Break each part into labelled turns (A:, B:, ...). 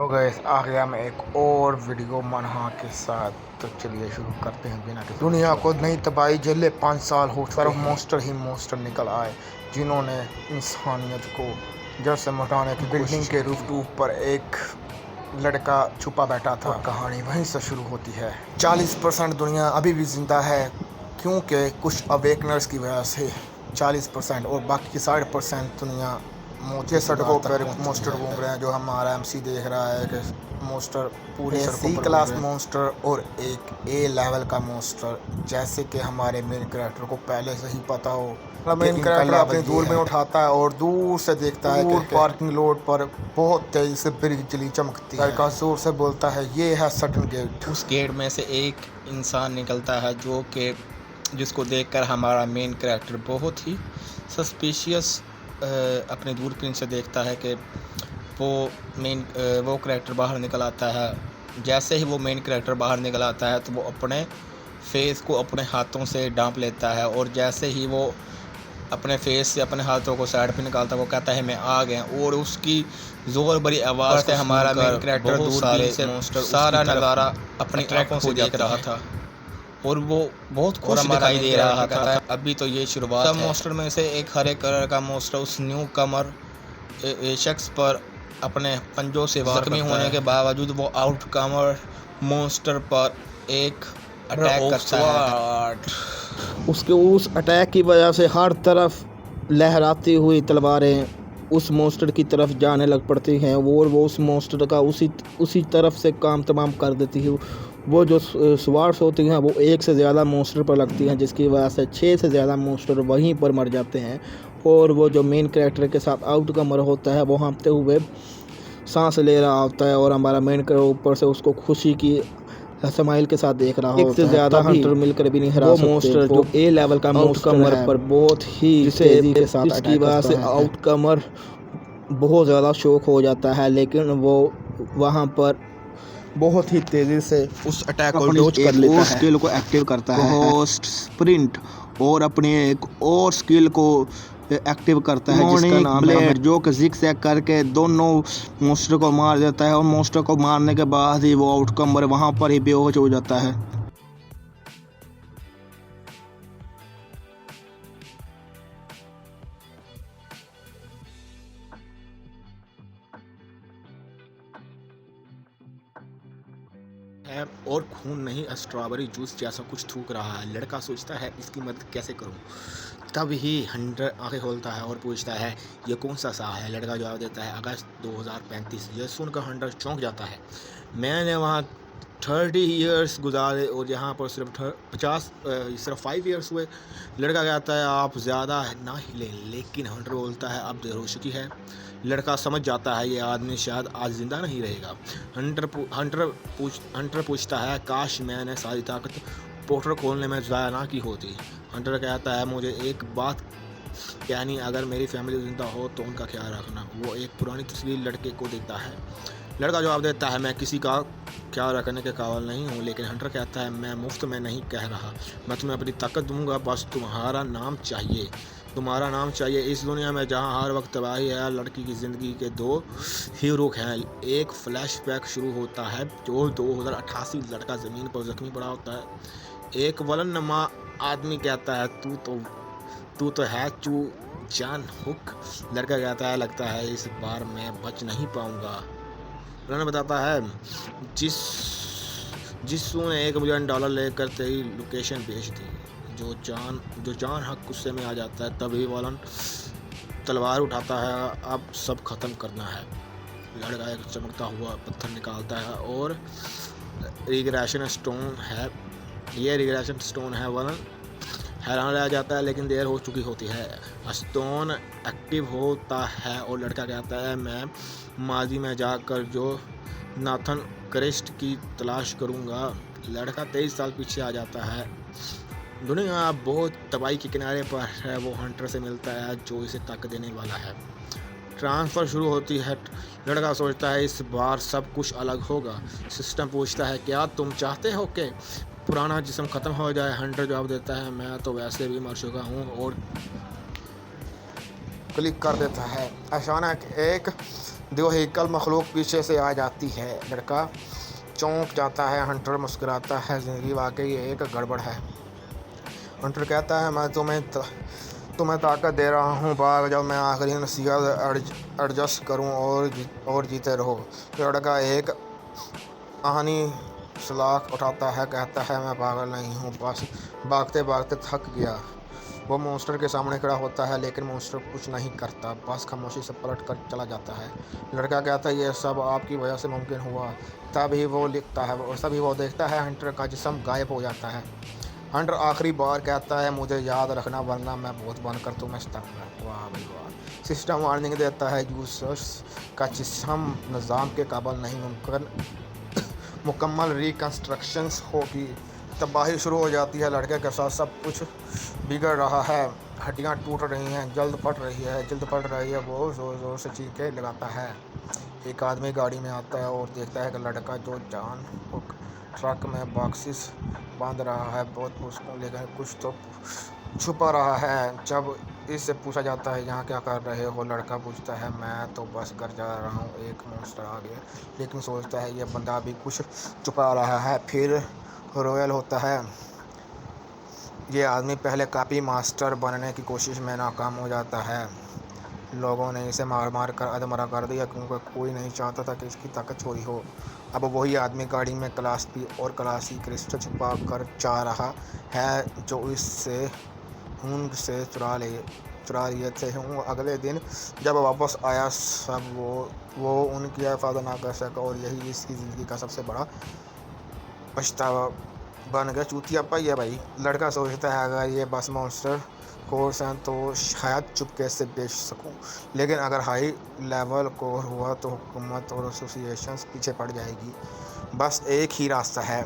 A: तो गैस आ गया मैं एक और वीडियो मनहा के साथ। तो चलिए शुरू करते हैं बिना किसी दुनिया को नई तबाही झेले 5 साल हो चुके हैं। मोस्टर ही मोस्टर निकल आए जिन्होंने इंसानियत को जड़ से मिटाने की बिल्डिंग के रूफ पर एक लड़का छुपा बैठा था। कहानी वहीं से शुरू होती है। 40% दुनिया अभी भी जिंदा है क्योंकि कुछ अवेकनर्स की वजह से 40% और बाकी 60% दुनिया मोटे सड़कों पर मोस्टर घूम रहे हैं। जो हमारा MC देख रहा है कि मोस्टर पूरे C क्लास मोस्टर और एक A लेवल का मोस्टर, जैसे कि हमारे मेन कैरेक्टर को पहले से ही पता हो। मेन कैरेक्टर अपनी दूर में उठाता है और दूर से देखता है कि पार्किंग लॉट पर बहुत तेजी से बिजली चमकती है। लड़का जोर से बोलता है ये है सटन गेट।
B: उस गेट में से एक इंसान निकलता है जिसको देखकर हमारा मेन कैरेक्टर बहुत ही सस्पिशियस अपने दूरबीन से देखता है कि वो कैरेक्टर बाहर निकल आता है। जैसे ही वो मेन कैरेक्टर बाहर निकल आता है तो वो अपने फेस को अपने हाथों से ढांप लेता है, और जैसे ही वो अपने फेस से अपने हाथों को साइड पे निकालता है वो कहता है मैं आ गया, और उसकी जोर भरी आवाज़ से हमारा मेन कैरेक्टर दूरबीन से सारा नज़ारा अपनी आंखों से देख रहा था और वो बहुत खुश दिखाई दे रहा था। अभी तो ये शुरुआत है। मोस्टर में से एक हरे कलर का मोस्टर उस न्यू कमर शख्स पर अपने पंजों से जख्मी होने के बावजूद वो आउट कमर मोस्टर पर एक अटैक करता है।
C: उसके उस अटैक की वजह से हर तरफ लहराती हुई तलवारें उस मोस्टर की तरफ जाने लग पड़ती हैं और वो उस मोस्टर का उसी तरफ से काम तमाम कर देती है। वो जो स्वार्ड्स होती हैं वो एक से ज़्यादा मोस्टर पर लगती हैं, जिसकी वजह से 6 से ज़्यादा मोस्टर वहीं पर मर जाते हैं। और वो जो मेन कैरेक्टर के साथ आउट कमर होता है वो हाँफते हुए सांस ले रहा होता है, और हमारा मेन कैरेक्टर ऊपर से उसको खुशी की स्माइल के साथ देख रहा होता है। एक से ज़्यादा हंटर मिलकर भी नहीं हरा सकते। मोस्टर जो A लेवल का आउटकमर पर बहुत ही तेज़ी के साथ, इसकी वजह से आउटकमर बहुत ज़्यादा शौक हो जाता है, लेकिन वो वहाँ पर बहुत ही तेज़ी से उस अटैक को डॉज कर लेता है।
D: स्किल को एक्टिव करता है होस्ट स्प्रिंट, और अपनी एक और स्किल को एक्टिव करता है जिसका नाम है जो कि जिग-जैग करके दोनों मोस्टर को मार देता है, और मोस्टर को मारने के बाद ही वो आउटकमर वहाँ पर ही बेहोश हो जाता है।
A: और खून नहीं स्ट्रॉबेरी जूस जैसा कुछ थूक रहा है। लड़का सोचता है इसकी मदद कैसे करूं। तब ही हंटर आंखें खोलता है और पूछता है ये कौन सा साल है। लड़का जवाब देता है अगस्त 2035। यह सुनकर हंटर चौंक जाता है। मैंने वहाँ 30 ईयर्स गुजारे और यहाँ पर सिर्फ 5 ईयर्स हुए। लड़का कहता है आप ज़्यादा ना हिले, लेकिन हंटर बोलता है अब देर हो चुकी है। लड़का समझ जाता है ये आदमी शायद आज ज़िंदा नहीं रहेगा। हंटर पूछता है काश मैंने सारी ताकत पोर्टल खोलने में ज़ाया ना की होती। हंटर कहता है मुझे एक बात कहनी, अगर मेरी फैमिली ज़िंदा हो तो उनका ख्याल रखना। वो एक पुरानी तस्वीर लड़के को देता है। लड़का जवाब देता है मैं किसी का ख्याल रखने के काबिल नहीं हूँ। लेकिन हंटर कहता है मैं मुफ्त में नहीं कह रहा, मैं तुम्हें अपनी ताकत दूंगा, बस तुम्हारा नाम चाहिए। इस दुनिया में जहाँ हर वक्त तबाही है, लड़की की ज़िंदगी के 2 हीरो हैं। एक फ्लैशबैक शुरू होता है जो 2088 लड़का ज़मीन पर जख्मी पड़ा होता है। एक वलनमा आदमी कहता है तू तो है चू जान हुक। लड़का कहता है लगता है इस बार मैं बच नहीं पाऊँगा। उन्होंने बताता है जिसू ने $1 मिलियन लेकर तेरी लोकेशन भेज दी। जो जान हक गुस्से में आ जाता है, तभी वालन तलवार उठाता है, अब सब ख़त्म करना है। लड़का एक चमकता हुआ पत्थर निकालता है और रिग्रेशन स्टोन है। ये रिग्रेशन स्टोन है। वालन हैरान रह जाता है, लेकिन देर हो चुकी होती है। स्टोन एक्टिव होता है और लड़का कहता है मैं माजी में जाकर जो नाथन क्रिस्ट की तलाश करूँगा। लड़का 23 साल पीछे आ जाता है। दुनिया बहुत तबाही के किनारे पर है। वो हंटर से मिलता है जो इसे ताकत देने वाला है। ट्रांसफ़र शुरू होती है। लड़का सोचता है इस बार सब कुछ अलग होगा। सिस्टम पूछता है क्या तुम चाहते हो कि पुराना जिस्म ख़त्म हो जाए। हंटर जवाब देता है मैं तो वैसे भी मर चुका हूँ, और क्लिक कर देता है। अचानक एक दो हेकल मखलूक पीछे से आ जाती है। लड़का चौंक जाता है। हंटर मुस्कुराता है। ज़िंदगी वाकई एक गड़बड़ है। हंटर कहता है, मैं तुम्हें ताकत दे रहा हूँ। भाग जाओ, मैं आखिरी नसीहत एडजस्ट करूँ और जीते रहो। लड़का एक आहनी सलाख उठाता है। कहता है, मैं पागल नहीं हूँ, बस भागते भागते थक गया। वो मॉन्स्टर के सामने खड़ा होता है, लेकिन मॉन्स्टर कुछ नहीं करता, बस खामोशी से पलट कर चला जाता है। लड़का कहता है, ये सब आपकी वजह से मुमकिन हुआ। तभी वो देखता है हंटर का जिस्म गायब हो जाता है। हंटर आखिरी बार कहता है, मुझे याद रखना वरना मैं भूत बनकर तुम्हें सताऊंगा। वाह भाई वाह। सिस्टम वार्निंग देता है, यूजर्स का जिस्म निज़ाम के काबिल नहीं, मुकम्मल रिकन्स्ट्रक्शंस होगी। तबाही शुरू हो जाती है। लड़के के साथ सब कुछ बिगड़ रहा है। हड्डियां टूट रही हैं, जल्द पड़ रही है। वो ज़ोर ज़ोर से चीखें लगाता है। एक आदमी गाड़ी में आता है और देखता है कि लड़का जो जान हुक ट्रक में बॉक्सेस बांध रहा है बहुत मुश्किल, लेकिन कुछ तो छुपा रहा है। जब इससे पूछा जाता है, यहाँ क्या कर रहे हो, लड़का पूछता है, मैं तो बस घर जा रहा हूँ, एक मॉन्स्टर आ गया। लेकिन सोचता है, यह बंदा भी कुछ छुपा रहा है। फिर रॉयल होता है। ये आदमी पहले कॉपी मास्टर बनने की कोशिश में नाकाम हो जाता है। लोगों ने इसे मार मार कर अधमरा कर दिया, क्योंकि कोई नहीं चाहता था कि इसकी ताकत चोरी हो। अब वही आदमी गाड़ी में क्लास बी और क्लास सी क्रिस्टल छुपा कर जा रहा है, जो इससे ऊँग से चुरा लिए थे। अगले दिन जब वापस आया, सब वो उनकी हिफाजत ना कर सका, और यही इसकी ज़िंदगी का सबसे बड़ा पछतावा बन गया। चूतिया पाई है भाई। लड़का सोचता है, अगर ये बस मॉन्स्टर कोर्स हैं तो शायद चुपके से बेच सकूं, लेकिन अगर हाई लेवल कोर हुआ तो हुकूमत और एसोसिएशंस पीछे पड़ जाएगी। बस एक ही रास्ता है,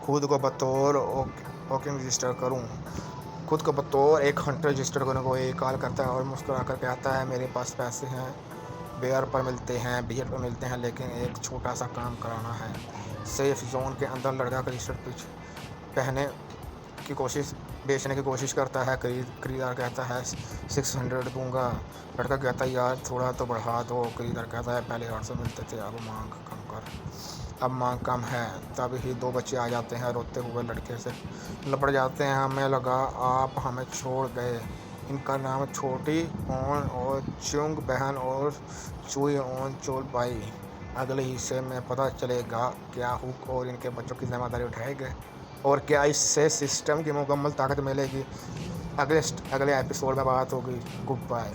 A: खुद को बतौर ओकिंग रजिस्टर करूं। खुद को बतौर एक हंटर रजिस्टर करने को एक कॉल करता है और मुस्कुरा कर कहता है, मेरे पास पैसे हैं, बियर पर मिलते हैं, लेकिन एक छोटा सा काम कराना है। सेफ जोन के अंदर लड़का का रजिस्टर बेचने की कोशिश करता है। खरीदार कहता है 600 दूंगा। लड़का कहता है, यार थोड़ा तो बढ़ा दो। खरीदार कहता है, पहले 800 मिलते थे, अब मांग कम है। तब ही दो बच्चे आ जाते हैं, रोते हुए लड़के से लपट जाते हैं। हमें लगा आप हमें छोड़ गए। इनका नाम छोटी ओन और चुंग बहन और चुई ओन चोल पाई। अगले हिस्से में पता चलेगा क्या हुक और इनके बच्चों की जिम्मेदारी उठाएंगे और क्या इससे सिस्टम की मुकम्मल ताकत मिलेगी। अगले एपिसोड में बात होगी। Good bye.